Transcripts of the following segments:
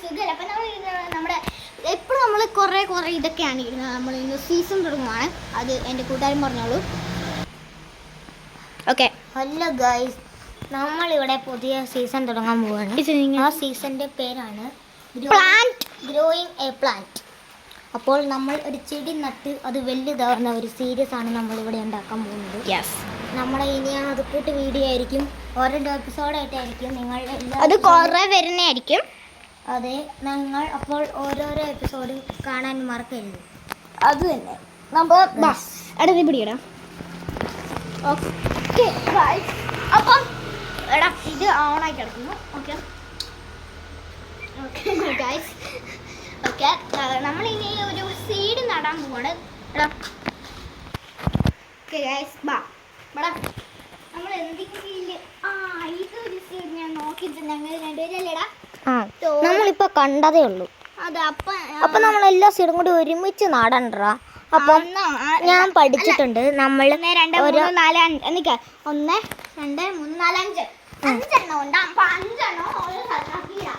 സുഖമല്ല. അപ്പം നമ്മുടെ എപ്പോഴും നമ്മൾ കുറേ ഇതൊക്കെയാണ് ഇടുന്നത്. നമ്മൾ ഇന്ന് സീസൺ തുടങ്ങുവാണ്. അത് എൻ്റെ കൂട്ടുകാരൻ പറഞ്ഞോളൂ. ഓക്കെ. ഹലോ ഗൈസ്, നമ്മളിവിടെ പുതിയ സീസൺ തുടങ്ങാൻ പോവുകയാണ്. ആ സീസണിൻ്റെ പേരാണ് ഗ്രോയിങ് എ പ്ലാന്റ്. അപ്പോൾ നമ്മൾ ഒരു ചെടി നട്ട് അത് വലുതാവുന്ന ഒരു സീരീസ് ആണ് നമ്മളിവിടെ ഉണ്ടാക്കാൻ പോകുന്നത്. നമ്മളെ ഇനി അത് കൂട്ട് വീഡിയോ ആയിരിക്കും, ഓരോ എപ്പിസോഡായിട്ടായിരിക്കും നിങ്ങൾ അത് കുറേ വരുന്നതായിരിക്കും. അതെ, നിങ്ങൾ അപ്പോൾ ഓരോരോ എപ്പിസോഡ് കാണാൻ മറക്കരുത്. അത് തന്നെ നമ്മൾ അടുത്ത് പിടിയിടാം. ഓക്കെ അപ്പം എടാ ഇത് ഓണായി കിടക്കുന്നു. ഓക്കെ ഓക്കെ ഗൈസ്, ഓക്കെ നമ്മളിനി ഒരു സീഡ് നടാൻ പോവാണ്. എടാ ഓക്കെ ഗൈസ്, ബടാ നമ്മൾ എന്തെങ്കിലും ഇതൊരു സീഡ് ഞാൻ നോക്കിയിട്ട് ഞങ്ങൾ രണ്ടുപേരല്ലേടാ നമ്മളിപ്പോ കണ്ടതേ ഉള്ളൂ. അതെ, അപ്പൊ നമ്മൾ എല്ലാ സീഡും കൂടി ഒരുമിച്ച് നടണ്ടാ. അപ്പം ഞാൻ പഠിച്ചിട്ടുണ്ട്. നമ്മൾ 1 2 3 4 5 എന്നിക്ക 1 2 3 4 5 5 ഉണ്ട്. അപ്പൊ 5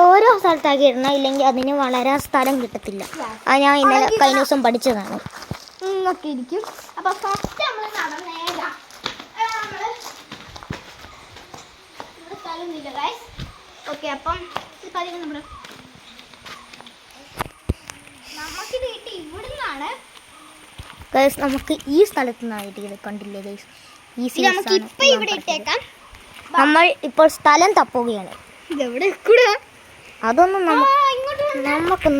ഓരോ സ്ഥലത്താക്കി ഇടണം, ഇല്ലെങ്കിൽ അതിന് വളരാൻ സ്ഥലം കിട്ടത്തില്ല. അത് ഞാൻ ഇന്നലെ കഴിഞ്ഞ ദിവസം പഠിച്ചതാണ്. ഒക്കെ ഇരിക്കും. അപ്പൊ ഫസ്റ്റ് നമ്മൾ നടന്നേരാ സ്ഥലമൊന്നുമില്ല ഗൈസ്. ഓക്കെ, അപ്പം നമുക്കിത് കിട്ടി ഇവിടുന്നാണ് ഗൈസ്. നമുക്ക് ഈ സ്ഥലത്ത് നിന്നാണ് കിട്ടിയത്, കണ്ടില്ലേ ഗൈസ്? നമുക്ക് ഇപ്പൊ ഇവിടെ ഇട്ടേക്കാം. നമ്മൾ ഇപ്പോൾ സ്ഥലം തപ്പുകയാണ്. ഇതെവിടെ കൂടെ അതൊന്നും നമുക്കൊന്നും